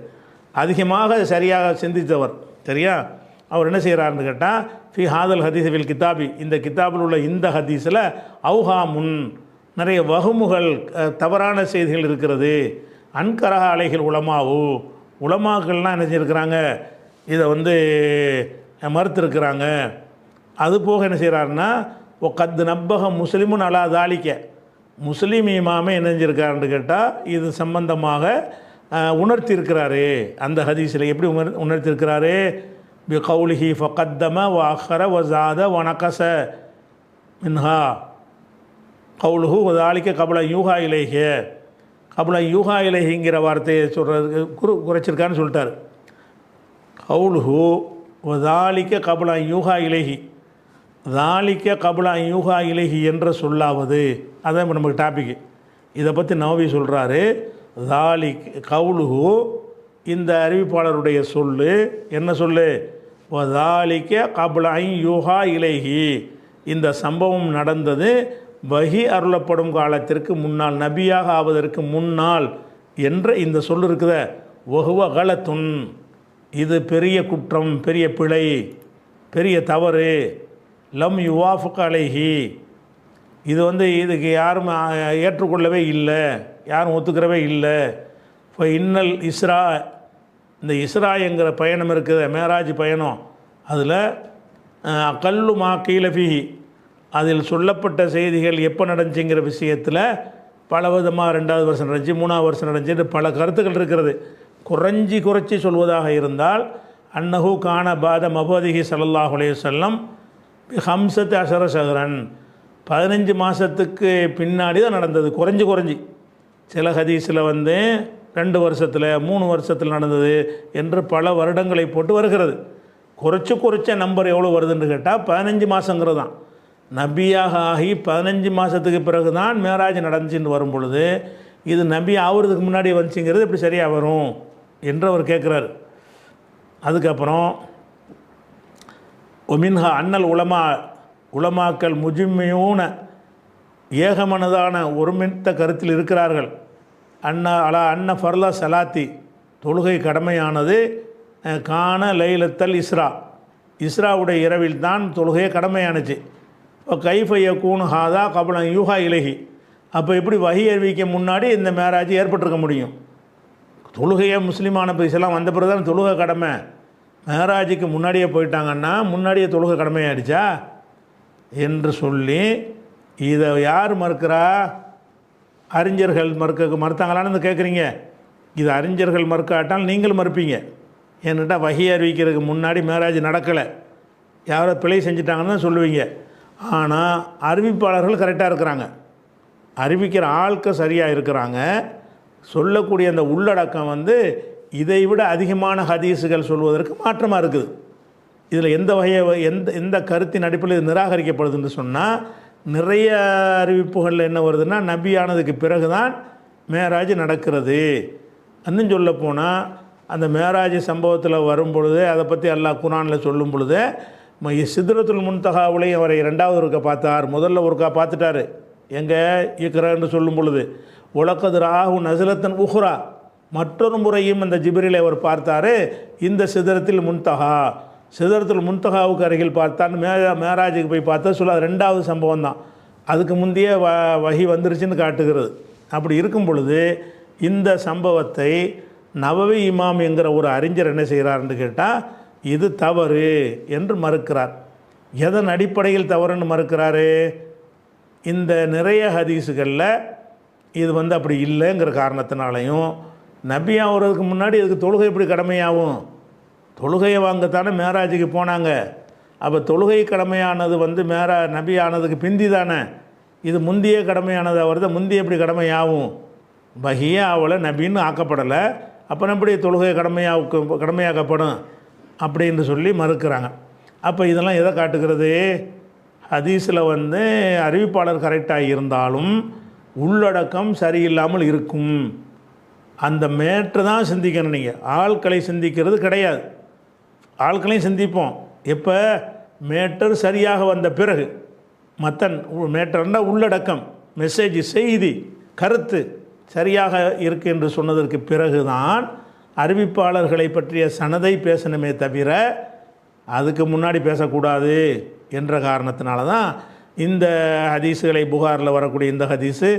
அதிகமாக சரியாக சிந்தித்தவர், சரியா. அவர் என்ன செய்கிறாருன்னு கேட்டால், ஃபி ஹாதல் ஹதீஸ் வில் கிதாபி, இந்த கிதாபில் உள்ள இந்த ஹதீஸில் அவுஹாமுன், நிறைய வகுமுகள், தவறான செய்திகள் இருக்கிறது. அன்கரஹ அலைகள் உலமாவு, உலமாக்கள்லாம் என்ன செஞ்சுருக்கிறாங்க, இதை வந்து மறுத்துருக்கிறாங்க. அது போக என்ன செய்கிறாருன்னா, கத்து நப்பக முஸ்லிமுன் அலா தாலிக்க, முஸ்லீம் இமாமே என்ன செஞ்சிருக்காருன்னு கேட்டால் இது சம்பந்தமாக உணர்த்தியிருக்கிறாரு. அந்த ஹதீஸில் எப்படி உணர்த்தியிருக்கிறாரு? பி கௌலிஹி ஃபகத்தம வ அஹ்ர வ ஜாத வ நகஸ மின்ஹா கௌலுஹு வதாலிக்க கபல யூஹா இலைஹ. கபல யூஹா இலைஹிங்கிற வார்த்தையை சொல்கிறதுக்கு குறைச்சிருக்கான்னு சொல்லிட்டார். கௌலுஹு வதாலிக்க கபல யூஹா இலைஹி, தாலிக்க கபல யூஹா இலைஹி என்ற சொல்லாவது, அதான் இப்போ நமக்கு டாபிக். இதை பற்றி நவவி சொல்கிறாரு. தாலிக் கவுலுஹு, இந்த அறிவிப்பாளருடைய சொல்லு என்ன சொல்லு? வதாலிக்க கபல யூஹா இலைஹி, இந்த சம்பவம் நடந்தது வஹி அருளப்படும் காலத்திற்கு முன்னால், நபியாக ஆவதற்கு முன்னால் என்ற இந்த சொல் இருக்குத. வஹுவ கலத்துன், இது பெரிய குற்றம், பெரிய பிழை, பெரிய தவறு. லம் யுவாஃபுக் அலைஹி, இது இதுக்கு யாரும் ஏற்றுக்கொள்ளவே இல்லை, யாரும் ஒத்துக்கிறவே இல்லை. இப்போ இன்னல் இஸ்ரா, இந்த இஸ்ரா என்கிற பயணம் இருக்குது, மேராஜ் பயணம், அதில் கல்லு மா கீழஃபிஹி, அதில் சொல்லப்பட்ட செய்திகள் எப்போ நடந்துச்சுங்கிற விஷயத்தில் பல விதமாக 2வது வருஷம் நடந்துச்சு, 3வது வருஷம் நடந்துச்சு, பல கருத்துக்கள் இருக்கிறது. குறைச்சி சொல்வதாக இருந்தால் அன்னஹு கான பாத மபதிஹி ஸல்லல்லாஹு அலைஹி வஸல்லம் ஹம்சத்து அஷர ஷஹரன், 15 மாதத்துக்கு பின்னாடி தான் நடந்தது. குறைஞ்சி சில ஹதீஸில் 2 வருஷத்தில் 3 வருஷத்தில் நடந்தது என்று பல வருடங்களை போட்டு வருகிறது. குறைச்ச நம்பர் எவ்வளோ வருதுன்னு கேட்டால் 15 மாதங்கிறது தான். நபியாக ஆகி 15 மாதத்துக்கு பிறகு தான் மேராஜ் நடந்துச்சின்னு வரும் பொழுது, இது நபி ஆகிறதுக்கு முன்னாடி வந்துச்சுங்கிறது எப்படி சரியாக வரும் என்று அவர் கேட்குறார். அதுக்கப்புறம் ஒமின்ஹா அன்னல் உலமாக்கள் முஜிம்மியூன, ஏகமனதான ஒருமித்த கருத்தில் இருக்கிறார்கள். அன்ன ஃபர்லா சலாத்தி, தொழுகை கடமையானது கான லைலத்தல் இஸ்ரா, இஸ்ராவுடைய இரவில் தான் தொழுகையை கடமையானுச்சு. இப்போ கைஃபைய கூணு ஹாதா கபல யூஹா இலகி, அப்போ எப்படி வஹி அறிவிக்க முன்னாடி இந்த மேராஜ் ஏற்பட்டிருக்க முடியும்? தொழுகையை முஸ்லீமான பைசெல்லாம் வந்த பிறகு தான் தொழுகை கடமை. மேராஜுக்கு முன்னாடியே போயிட்டாங்கன்னா முன்னாடியே தொழுகை கடமையாயிடுச்சா என்று சொல்லி இதை யார் மறுக்கிறா? அறிஞர்கள் மறுத்தாங்களான்னு கேட்குறீங்க. இது அறிஞர்கள் மறுக்காட்டால் நீங்களும் மறுப்பீங்க. ஏன்னுட்டா வஹி அறிவிக்கிறதுக்கு முன்னாடி மேராஜ் நடக்கலை, யாரோ பிழை செஞ்சிட்டாங்கன்னு தான் சொல்லுவீங்க. ஆனால் அறிவிப்பாளர்கள் கரெக்டாக இருக்கிறாங்க, அறிவிக்கிற ஆட்கள் சரியாக இருக்கிறாங்க. சொல்லக்கூடிய அந்த உள்ளடக்கம் இதை விட அதிகமான ஹதீஸுகள் சொல்வதற்கு மாற்றமாக இருக்குது. இதில் எந்த வகையை எந்த கருத்தின் அடிப்படையில் இது நிராகரிக்கப்படுதுன்னு சொன்னால், நிறைய அறிவிப்புகளில் என்ன வருதுன்னா, நபி ஆனதுக்கு பிறகு தான் மேராஜ் நடக்கிறது. இன்னும் சொல்ல போனால் அந்த மேராஜ் சம்பவத்தில் வரும் பொழுது, அதை பற்றி அல்லாஹ் குர்ஆனில் சொல்லும் பொழுது, சித்ரத்துல் முன்தஹாவுலையும் அவரை 2வது ஒருக்கா பார்த்தார், முதல்ல ஒருக்கா பார்த்துட்டார். எங்கே இக்ரான்னு சொல்லும் பொழுது, உலகது ராகு நசிலத்தன் உஹ்ரா, மற்றொரு முறையும் அந்த ஜிப்ரீலை அவர் பார்த்தார். இந்த சிதறத்தில் முன்தஹாவுக்கு அருகில் பார்த்தார். மேராஜுக்கு போய் பார்த்தா சொல்ல 2வது சம்பவம் தான். அதுக்கு முந்தைய வஹி வந்துருச்சுன்னு காட்டுகிறது. அப்படி இருக்கும் பொழுது இந்த சம்பவத்தை நவவி இமாம் என்கிற ஒரு அறிஞர் என்ன செய்கிறார்னு கேட்டால், இது தவறு என்று மறுக்கிறார். எதன் அடிப்படையில் தவறுன்னு மறுக்கிறாரு? இந்த நிறைய ஹதீஸுகளில் இது அப்படி இல்லைங்கிற காரணத்தினாலையும், நபி ஆகிறதுக்கு முன்னாடி இதுக்கு தொழுகை எப்படி கடமையாகும்? தொழுகையை வாங்கத்தானே மேராஜுக்கு போனாங்க. அப்போ தொழுகை கடமையானது நபி ஆனதுக்கு பிந்தி தானே. இது முந்திய கடமையானது வருது, முந்திய எப்படி கடமையாகும்? வஹியே அவளை நபின்னு ஆக்கப்படலை, அப்போ எப்படி தொழுகை கடமையாக்கப்படும் அப்படின்னு சொல்லி மறுக்கிறாங்க. அப்போ இதெல்லாம் எதை காட்டுகிறது? ஹதீஸில் அறிவிப்பாளர் கரெக்டாக இருந்தாலும் உள்ளடக்கம் சரியில்லாமல் இருக்கும். அந்த மேற்று தான் சிந்திக்கணும். நீங்கள் ஆட்களை சிந்திக்கிறது கிடையாது. ஆட்களையும் சிந்திப்போம் எப்போ? மேட்டர் சரியாக வந்த பிறகு. மேட்டர்னா உள்ளடக்கம், மெசேஜ், செய்தி, கருத்து சரியாக இருக்கு என்று சொன்னதற்கு பிறகு தான் அறிவிப்பாளர்களை பற்றிய சனதை பேசணுமே தவிர அதுக்கு முன்னாடி பேசக்கூடாது என்ற காரணத்தினால தான் இந்த ஹதீஸுகளை, புகாரில் வரக்கூடிய இந்த ஹதீஸு,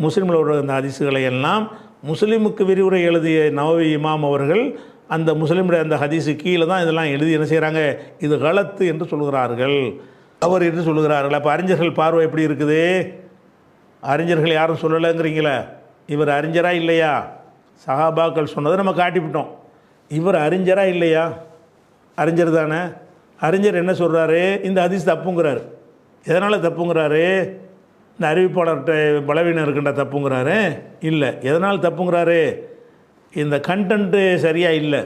முஸ்லீமில் உள்ள இந்த ஹதீஸுகளை எல்லாம் முஸ்லீமுக்கு விரிவுரை எழுதிய நவவி இமாம் அவர்கள் அந்த முஸ்லீமுடைய அந்த ஹதீஸு கீழே தான் இதெல்லாம் எழுதி என்ன செய்கிறாங்க? இது கலத்து என்று சொல்கிறார்கள், அவர் என்று சொல்கிறார்கள். அப்போ அறிஞர்கள் பார்வை எப்படி இருக்குது? அறிஞர்கள் யாரும் சொல்லலைங்கிறீங்களே, இவர் அறிஞரா இல்லையா? சஹாபாக்கள் சொன்னதை நம்ம காட்டிவிட்டோம். இவர் அறிஞரா இல்லையா? அறிஞர் தானே. அறிஞர் என்ன சொல்கிறாரு? இந்த ஹதீஸ் தப்புங்கிறாரு. எதனால் தப்புங்கிறாரு? இந்த அறிவிப்பாளர்கிட்ட பலவீனம் இருக்கின்ற தப்புங்கிறாரு? இல்லை. எதனால் தப்புங்கிறாரு? இந்த கண்டென்ட்டு சரியாக இல்லை,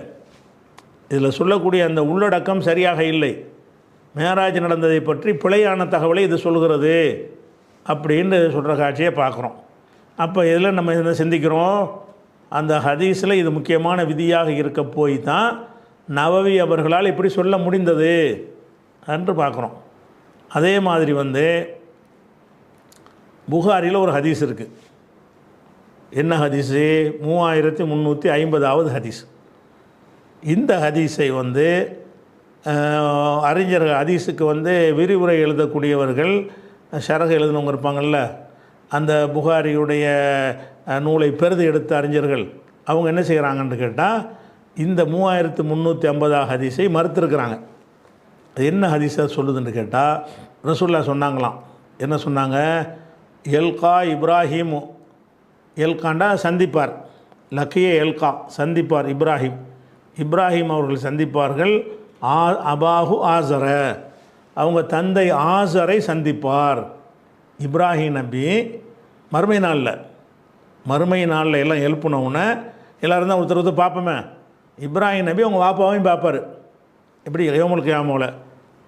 இதில் சொல்லக்கூடிய அந்த உள்ளடக்கம் சரியாக இல்லை, மேராஜ் நடந்ததை பற்றி பிழையான தகவலை இது சொல்கிறது அப்படின்னு சொல்கிற காட்சியை பார்க்குறோம். அப்போ இதில் நம்ம என்ன சிந்திக்கிறோம்? அந்த ஹதீஸில் இது முக்கியமான விதியாக இருக்க போய் தான் நவவி அவர்களால் இப்படி சொல்ல முடிந்தது என்று பார்க்குறோம். அதே மாதிரி புகாரியில் ஒரு ஹதீஸ் இருக்குது. என்ன ஹதீஸு? 3350வது ஹதீஸ். இந்த ஹதீஸை அறிஞர்கள் ஹதீஸுக்கு விரிவுரை எழுதக்கூடியவர்கள், ஷரஹ் எழுதினவங்க இருப்பாங்கள்ல, அந்த புகாரியுடைய நூலை பெரிது எடுத்த அறிஞர்கள் அவங்க என்ன செய்கிறாங்கன்னு கேட்டால் இந்த 3350 ஹதீஸை மறுத்திருக்கிறாங்க. என்ன ஹதீஸை சொல்லுதுன்னு கேட்டால், ரசூலுல்லாஹ் சொன்னாங்களாம். என்ன சொன்னாங்க? எல்கா இப்ராஹிமு, எல்காண்டா சந்திப்பார், லக்கிய எல்கா சந்திப்பார் இப்ராஹிம், இப்ராஹிம் அவர்கள் சந்திப்பார்கள். அபாஹு ஆசர, அவங்க தந்தை ஆசரை சந்திப்பார். இப்ராஹிம் நபி மறுமை நாளில் எல்லாம் எழுப்புனவுன்னு எல்லோரும் தான் ஒருத்தர் பார்ப்போமே. இப்ராஹிம் நபி அவங்க வாப்பாவையும் பார்ப்பார். எப்படி? யௌமுல் கியாமவுல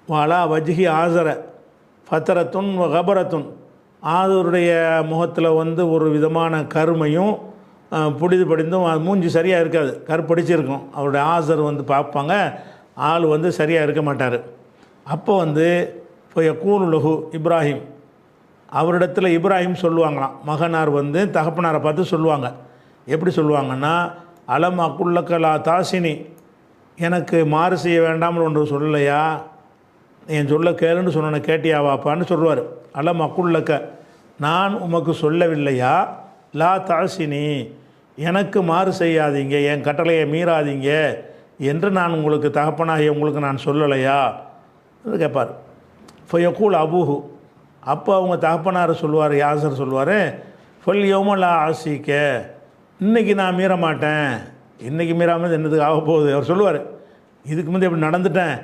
வாலா வஜ்ஹி ஆசர ஃபத்தரத்துன் கபரத்துன், ஆதருடைய முகத்தில் ஒரு விதமான கருமையும் புடிது படிந்தும் மூஞ்சி சரியாக இருக்காது, கருப்படிச்சிருக்கும். அவருடைய ஆசர் பார்ப்பாங்க, ஆள் சரியாக இருக்க மாட்டார். அப்போ இப்போ யகூலுலஹு இப்ராஹிம், அவரிடத்தில் இப்ராஹிம் சொல்லுவாங்களாம், மகனார் தகப்பனாரை பார்த்து சொல்லுவாங்க. எப்படி சொல்லுவாங்கன்னா, அலம் அக்குள்ளக்கலா தாசினி, எனக்கு மாறு செய்ய வேண்டாம்னு ஒன்று சொல்லலையா, என் சொல்ல கேளுன்னு சொன்ன கேட்டியா வாப்பான்னு சொல்லுவார். அலம் அக்குள்ளக்க, நான் உமக்கு சொல்லவில்லையா, லா தாசினி, எனக்கு மாறு செய்யாதீங்க, என் கட்டளையை மீறாதீங்க என்று நான் உங்களுக்கு தகப்பனாகிய உங்களுக்கு நான் சொல்லலையா கேட்பார். ஃபயக்கூல் அபூஹு, அப்போ அவங்க தகப்பனார் சொல்லுவார், யாசர் சொல்லுவார், ஃபல் யௌமலா ஆசிக்க, இன்றைக்கி நான் மீற மாட்டேன். இன்றைக்கி மீறாமல் என்னதுக்கு ஆக போகுது? அவர் சொல்லுவார், இதுக்கு முந்தைய எப்படி நடந்துட்டேன்,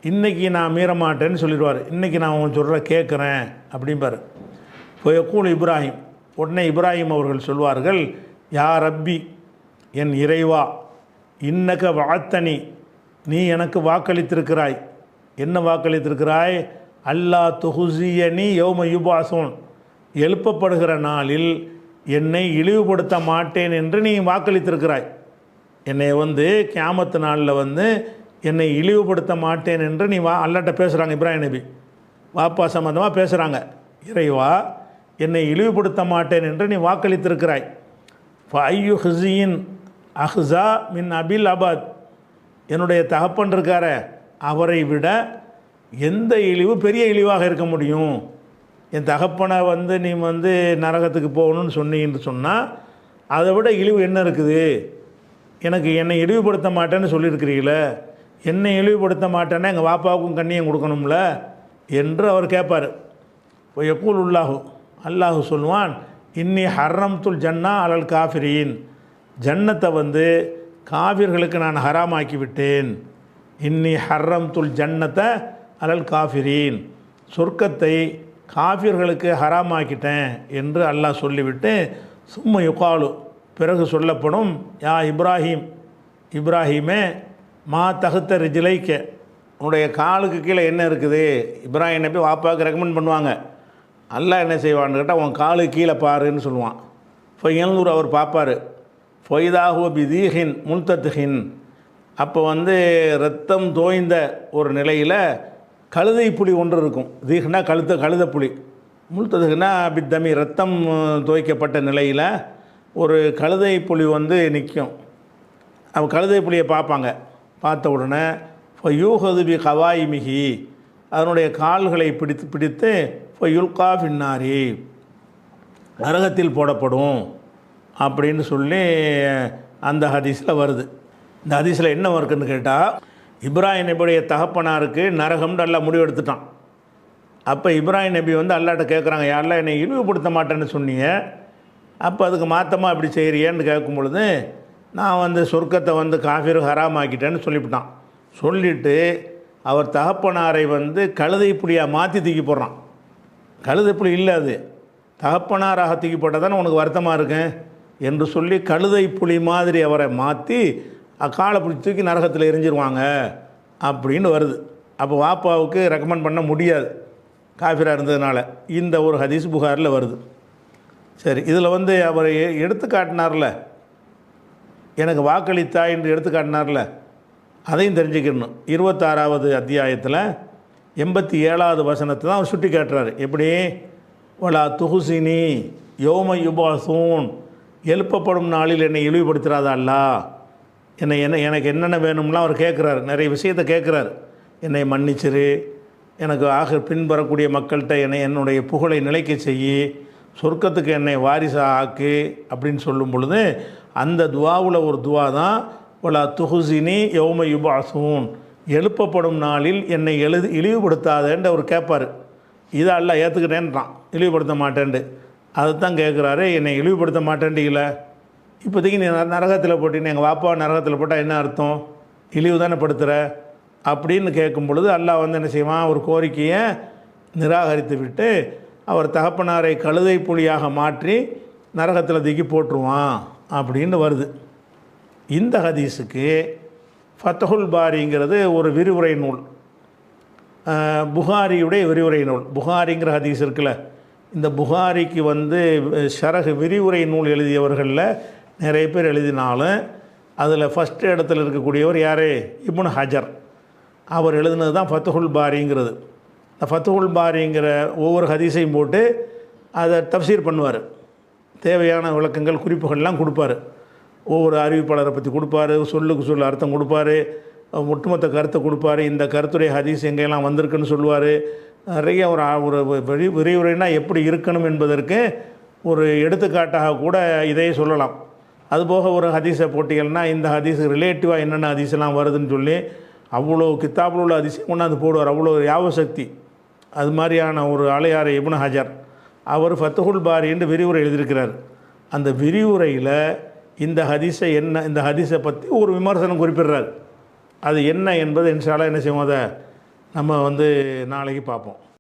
இன்றைக்கி நான் மீற மாட்டேன்னு சொல்லிடுவார். இன்றைக்கி நான் அவன் சொல்கிற கேட்குறேன் அப்படிம்பார். ஃபயக்கூல் இப்ராஹிம், உடனே இப்ராஹிம் அவர்கள் சொல்வார்கள், யா ரப்பி, என் இறைவா, இன்னக வாத்தனி, நீ எனக்கு வாக்களித்திருக்கிறாய். என்ன வாக்களித்திருக்கிறாய்? அல்லா துஹுசியனி யௌம யுபாசூன், எழுப்பப்படுகிற நாளில் என்னை இழிவுபடுத்த மாட்டேன் என்று நீ வாக்களித்திருக்கிறாய். என்னை கியாமத்து நாளில் என்னை இழிவுபடுத்த மாட்டேன் என்று நீ அல்லாட்ட பேசுகிறாங்க. இப்ராஹிம் நபி வாப்பா சம்பந்தமாக பேசுகிறாங்க. இறைவா, என்னை இழிவுபடுத்த மாட்டேன் என்று நீ வாக்களித்திருக்கிறாய். ஃபையு ஹிசியின் அஹ்ஸா மின் அபில் அபாத், என்னுடைய தகப்பன் இருக்கார, அவரை விட எந்த இழிவு பெரிய இழிவாக இருக்க முடியும்? என் தகப்பனை நீ நரகத்துக்கு போகணும்னு சொன்னீங்கன்னு சொன்னால் அதை விட இழிவு என்ன இருக்குது? என்னை இழிவுபடுத்த மாட்டேன்னு சொல்லியிருக்கிறீங்களே, என்னை இழிவுபடுத்த மாட்டேன்னா எங்கள் வாப்பாவுக்கும் கண்ணியம் கொடுக்கணும்ல என்று அவர் கேட்பார். இப்போ யக்கூல் உல்லாஹு, அல்லாஹு சொல்லுவான், இன்னி ஹர்ரம்துல் ஜன்னா அலல் காஃபிரீன், ஜன்னத்தை காஃபிர்களுக்கு நான் ஹராமாக்கி விட்டேன். இன்னி ஹர்ரம்துல் ஜன்னத்தை அலல் காஃபிரீன், சொர்க்கத்தை காஃபிர்களுக்கு ஹராமாக்கிட்டேன் என்று அல்லாஹ் சொல்லிவிட்டு, சும்மா யுகாலு, பிறகு சொல்லப்படும், யா இப்ராஹிம், இப்ராஹிமே, மா தகுத்த ரிஜிலைக்க, உன்னுடைய காலுக்கு கீழே என்ன இருக்குது? இப்ராஹிம் நபி வாப்பாவுக்கு ரெக்கமெண்ட் பண்ணுவாங்க. அல்லாஹ் என்ன செய்வான்னு கேட்டால், உன் காலுக்கு கீழே பாருன்னு சொல்லுவான். ஃபையல்னூர் அவர் பார்ப்பார். ஃபொய்தாஹு பிதீஹின் முல்தத்துஹின், அப்போ ரத்தம் தோய்ந்த ஒரு நிலையில் கழுதை புலி ஒன்று இருக்கும். தீஹ்னா கழுத புலி, முல்ததுஹ்னா பித்தமி, ரத்தம் தோய்க்கப்பட்ட நிலையில் ஒரு கழுதை புலி நிற்கும். அப்போ கழுதை புலியை பார்ப்பாங்க. பார்த்த உடனே ஃபயூஹது பி கவாயிமிஹி, அதனுடைய கால்களை பிடித்து ஃபயுல்கா ஃபின்னாரி, நரகத்தில் போடப்படும் அப்படின்னு சொல்லி அந்த ஹதீஸில் வருது. இந்த ஹதீஸில் என்ன இருக்குன்னு கேட்டால், இப்ராஹிம் நபியுடைய தகப்பனாருக்கு நரகம்னு எல்லாம் முடிவெடுத்துட்டான். அப்போ இப்ராஹிம் நபி வந்து அல்லாட்ட கேட்குறாங்க, யா அல்லாஹ் என்னை இழிவுபடுத்த மாட்டேன்னு சொன்னீங்க, அப்போ அதுக்கு மாற்றமாக அப்படி செய்கிறியேன்னு கேட்கும் பொழுது, நான் வந்து சொர்க்கத்தை வந்து காஃபிர் ஹராம் ஆக்கிட்டேன்னு சொல்லிவிட்டான். சொல்லிவிட்டு அவர் தகப்பனாரை வந்து கழுதை புலியாக மாற்றி தூக்கி போடுறான். கழுதை புலி இல்லை, அது தகப்பனாராக தூக்கி போட்டால் தானே உனக்கு வருத்தமாக இருக்கேன் என்று சொல்லி கழுதை புலி மாதிரி அவரை மாற்றி காலை பிடிச்சி தூக்கி நரகத்தில் எரிஞ்சிருவாங்க அப்படின்னு வருது. அப்போ வாப்பாவுக்கு ரெக்கமெண்ட் பண்ண முடியாது காஃபிராக இருந்ததுனால. இந்த ஒரு ஹதீஸ் புகாரில் வருது. சரி, இதில் வந்து அவர் எடுத்து காட்டினார்ல, எனக்கு வாக்களித்தா என்று எடுத்து காட்டினார்ல, அதையும் தெரிஞ்சுக்கணும். 26வது அத்தியாயத்தில் 87வது வசனத்தை தான் அவர் சுட்டி காட்டுறாரு. எப்படி? வலா துஹுசினி யோம யுபாசூன், எழுப்பப்படும் நாளில் என்னை இழிவுபடுத்துகிறாதா அல்லா, எனக்கு என்னென்ன வேணும்லாம் அவர் கேட்குறாரு. நிறைய விஷயத்தை கேட்குறாரு. என்னை மன்னிச்சிரு, எனக்கு பின்வரக்கூடிய மக்கள்கிட்ட என்னுடைய புகழை நிலைக்க செய்யி, சொர்க்கத்துக்கு என்னை வாரிசாக ஆக்கு அப்படின்னு சொல்லும் பொழுது அந்த துவாவில் ஒரு துவா தான் வலா துஹுசினி யௌம யுபாசூன், எழுப்பப்படும் நாளில் என்னை இழிவுபடுத்தாதேன்னு அவர் கேட்பார். இதை அல்ல ஏற்றுக்கிட்டேன்றான், இழிவுபடுத்த மாட்டேன்ட்டு. அதை தான் கேட்குறாரு, என்னை இழிவுபடுத்த மாட்டேன்ட்டீங்கள, இப்போதைக்கு நீ நரகத்தில் போட்டின்னு எங்கள் வாப்பா நரகத்தில் போட்டால் என்ன அர்த்தம்? இழிவு தானே படுத்துகிற அப்படின்னு கேட்கும் பொழுது அல்லாஹ் வந்து என்ன செய்வான், ஒரு கோரிக்கையை நிராகரித்து விட்டு அவர் தகப்பனாரை கழுதை புலியாக மாற்றி நரகத்தில் தூக்கி போட்டுருவான் அப்படின்னு வருது. இந்த ஹதீஸுக்கு ஃபத்ஹுல் பாரிங்கிறது ஒரு விரிவுரை நூல், புகாரியுடைய விரிவுரை நூல். புகாரிங்கிற ஹதீஸ் இருக்குல்ல, இந்த புகாரிக்கு வந்து ஷரஹ் விரிவுரை நூல் எழுதியவர்களில் நிறைய பேர் எழுதினாலும் அதில் ஃபஸ்ட்டு இடத்துல இருக்கக்கூடியவர் யார்? இப்னு ஹஜர். அவர் எழுதுனது தான் ஃபத்ஹுல் பாரிங்கிறது. இந்த ஃபத்ஹுல் பாரிங்கிற ஒவ்வொரு ஹதீஸையும் போட்டு அதை தஃப்சீர் பண்ணுவார். தேவையான விளக்கங்கள் குறிப்புகள்லாம் கொடுப்பார். ஒவ்வொரு அறிவிப்பாளரை பற்றி கொடுப்பார், சொல்லுக்கு சொல்ல அர்த்தம் கொடுப்பார், ஒட்டுமொத்த கருத்தை கொடுப்பார், இந்த கருத்துடைய ஹதீஸ் எங்கெல்லாம் வந்திருக்குன்னு சொல்லுவார். நிறைய ஒரு விரிவுரைனா எப்படி இருக்கணும் என்பதற்கு ஒரு எடுத்துக்காட்டாக கூட இதையே சொல்லலாம். அதுபோக ஒரு ஹதீஸை போட்டிகள்னால் இந்த ஹதீஸு ரிலேட்டிவாக என்னென்ன ஹதீஸெல்லாம் வருதுன்னு சொல்லி அவ்வளோ கித்தாபில் உள்ள ஹதீஸையும் கொண்டாந்து போடுவார். அவ்வளோ யாவசக்தி. அது மாதிரியான ஒரு ஆளையார் இப்னு ஹஜர். அவர் ஃபத்ஹுல் பாரி என்று விரிவுரை எழுதியிருக்கிறார். அந்த விரிவுரையில் இந்த ஹதீஸை பற்றி ஒரு விமர்சனம் குறிப்பிடுறார். அது என்ன என்பது இன்ஷா அல்லாஹ் என்ன செய்வோம், அதை நம்ம வந்து நாளைக்கு பார்ப்போம்.